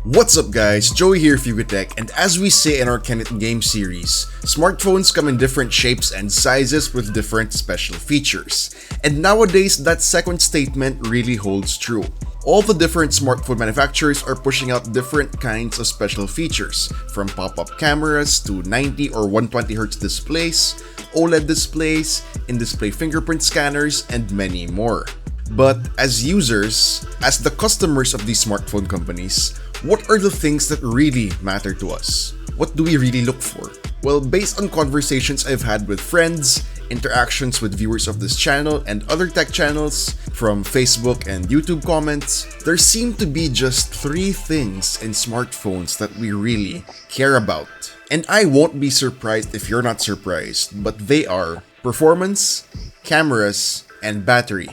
What's up guys, Joey here for YugaTech, and as we say in our Kenneth game series, smartphones come in different shapes and sizes with different special features. And nowadays, that second statement really holds true. All the different smartphone manufacturers are pushing out different kinds of special features, from pop-up cameras to 90 or 120Hz displays, OLED displays, in-display fingerprint scanners, and many more. But as users, as the customers of these smartphone companies, what are the things that really matter to us? What do we really look for? Well, based on conversations I've had with friends, interactions with viewers of this channel and other tech channels, from Facebook and YouTube comments, there seem to be just 3 things in smartphones that we really care about. And I won't be surprised if you're not surprised, but they are performance, cameras, and battery.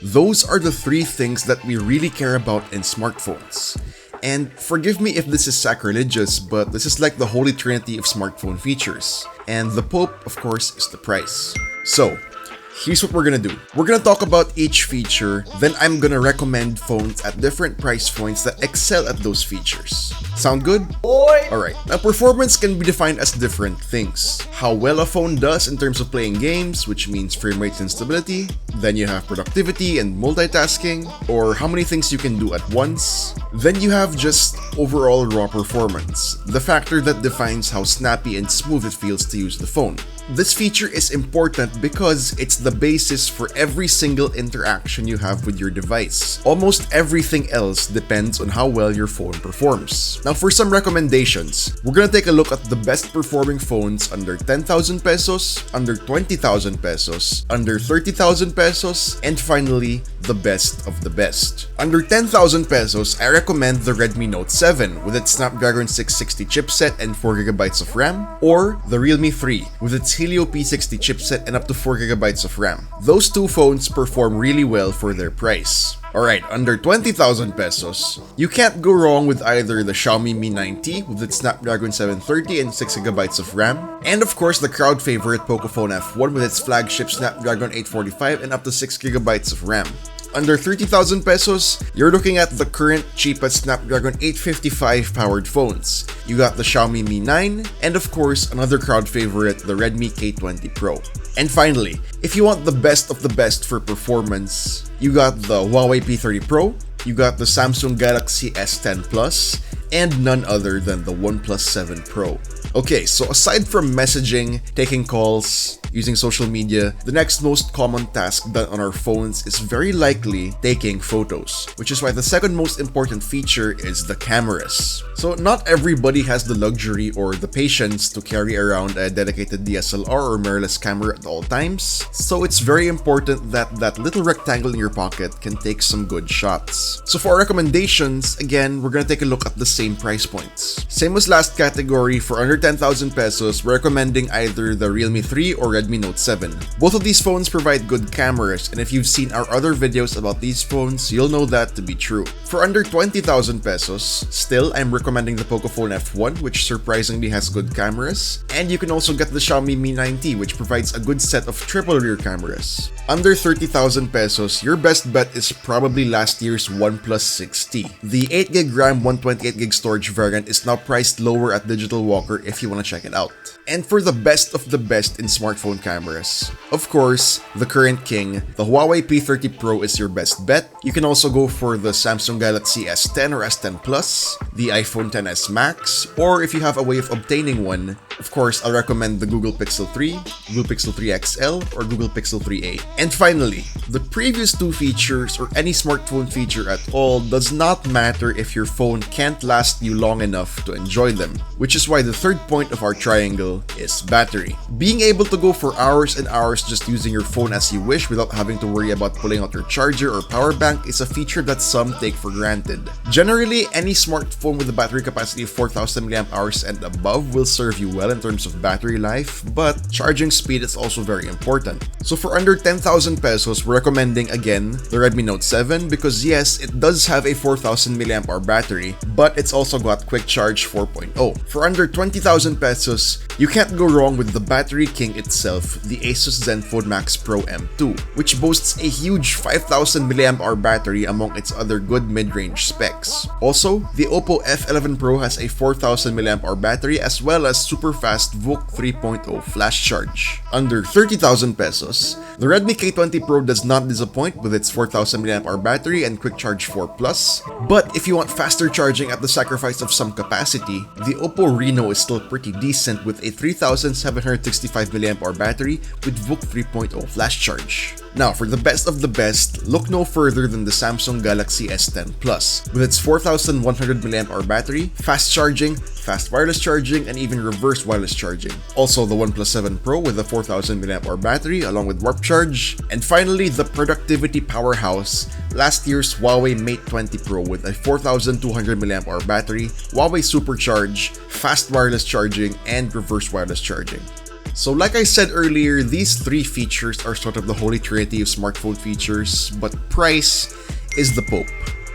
Those are the 3 things that we really care about in smartphones. And forgive me if this is sacrilegious, but this is like the holy trinity of smartphone features. And the Pope, of course, is the price. So, here's what we're gonna do. We're gonna talk about each feature, then I'm gonna recommend phones at different price points that excel at those features. Sound good? Alright, now performance can be defined as different things. How well a phone does in terms of playing games, which means frame rates and stability. Then you have productivity and multitasking, or how many things you can do at once. Then you have just overall raw performance, the factor that defines how snappy and smooth it feels to use the phone. This feature is important because it's the basis for every single interaction you have with your device. Almost everything else depends on how well your phone performs. Now for some recommendations, we're gonna take a look at the best performing phones under 10,000 pesos, under 20,000 pesos, under 30,000 pesos, and finally, the best of the best. Under 10,000 pesos, I recommend the Redmi Note 7 with its Snapdragon 660 chipset and 4GB of RAM, or the Realme 3 with its Helio P60 chipset and up to 4GB of RAM. Those two phones perform really well for their price. Alright, under 20,000 pesos, you can't go wrong with either the Xiaomi Mi 9T with its Snapdragon 730 and 6GB of RAM, and of course the crowd favorite Pocophone F1 with its flagship Snapdragon 845 and up to 6GB of RAM. Under 30,000 pesos, you're looking at the current cheapest Snapdragon 855 powered phones. You got the Xiaomi Mi 9, and of course another crowd favorite, the Redmi K20 Pro. And finally, if you want the best of the best for performance, you got the Huawei P30 Pro, you got the Samsung Galaxy S10 Plus, and none other than the OnePlus 7 Pro. Okay, so aside from messaging, taking calls, using social media, the next most common task done on our phones is very likely taking photos, which is why the second most important feature is the cameras. So not everybody has the luxury or the patience to carry around a dedicated DSLR or mirrorless camera at all times, so it's very important that that little rectangle in your pocket can take some good shots. So for our recommendations, again, we're gonna take a look at the same price points. Same as last category, for under 10,000 pesos, we're recommending either the Realme 3 or Redmi Note 7. Both of these phones provide good cameras, and if you've seen our other videos about these phones, you'll know that to be true. For under 20,000 pesos, still I'm recommending the Pocophone F1, which surprisingly has good cameras, and you can also get the Xiaomi Mi 9T, which provides a good set of triple rear cameras. Under 30,000 pesos, your best bet is probably last year's OnePlus 6T. The 8GB RAM 128GB storage variant is now priced lower at Digital Walker if you want to check it out. And for the best of the best in smartphone cameras, of course, the current king, the Huawei P30 Pro is your best bet. You can also go for the Samsung Galaxy S10 or S10 Plus, the iPhone XS Max, or if you have a way of obtaining one, of course, I'll recommend the Google Pixel 3, Google Pixel 3 XL, or Google Pixel 3a. And finally, the previous 2 features or any smartphone feature at all does not matter if your phone can't last you long enough to enjoy them, which is why the third point of our triangle is battery. Being able to go for hours and hours just using your phone as you wish without having to worry about pulling out your charger or power bank is a feature that some take for granted. Generally, any smartphone with a battery capacity of 4,000 mAh and above will serve you well in terms of battery life, but charging speed is also very important. So for under 10,000 pesos, we're recommending again the Redmi Note 7 because yes, it does have a 4,000 mAh battery, but it's also got Quick Charge 4.0. For under 20,000 30,000 pesos, you can't go wrong with the battery king itself, the Asus Zenfone Max Pro M2, which boasts a huge 5000 mAh battery among its other good mid-range specs. Also, the Oppo F11 Pro has a 4000 mAh battery as well as super fast VOOC 3.0 flash charge. Under 30,000 pesos, the Redmi K20 Pro does not disappoint with its 4000 mAh battery and Quick Charge 4 Plus, but if you want faster charging at the sacrifice of some capacity, the Oppo Reno is still pretty decent with a 3765 mAh battery with VOOC 3.0 flash charge. Now, for the best of the best, look no further than the Samsung Galaxy S10 Plus. With its 4100 mAh battery, fast charging, fast wireless charging, and even reverse wireless charging. Also, the OnePlus 7 Pro with a 4000 mAh battery along with warp charge. And finally, the productivity powerhouse, last year's Huawei Mate 20 Pro with a 4200 mAh battery, Huawei Supercharge, fast wireless charging, and reverse wireless charging. So like I said earlier, these three features are sort of the holy trinity of smartphone features, but price is the pope.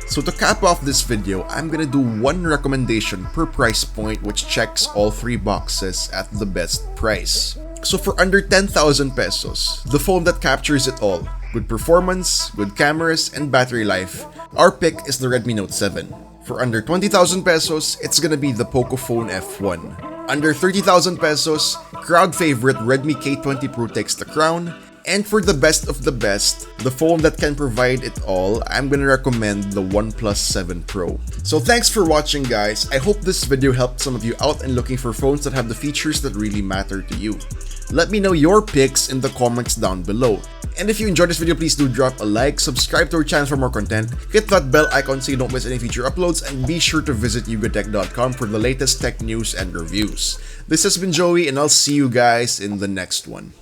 So to cap off this video, I'm gonna do one recommendation per price point which checks all three boxes at the best price. So for under 10,000 pesos, the phone that captures it all, good performance, good cameras, and battery life, our pick is the Redmi Note 7. For under 20,000 pesos, it's gonna be the Pocophone F1. Under 30,000 pesos, crowd favorite Redmi K20 Pro takes the crown. And for the best of the best, the phone that can provide it all, I'm gonna recommend the OnePlus 7 Pro. So thanks for watching, guys. I hope this video helped some of you out in looking for phones that have the features that really matter to you. Let me know your picks in the comments down below. And if you enjoyed this video, please do drop a like, subscribe to our channel for more content, hit that bell icon so you don't miss any future uploads, and be sure to visit YugaTech.com for the latest tech news and reviews. This has been Joey, and I'll see you guys in the next one.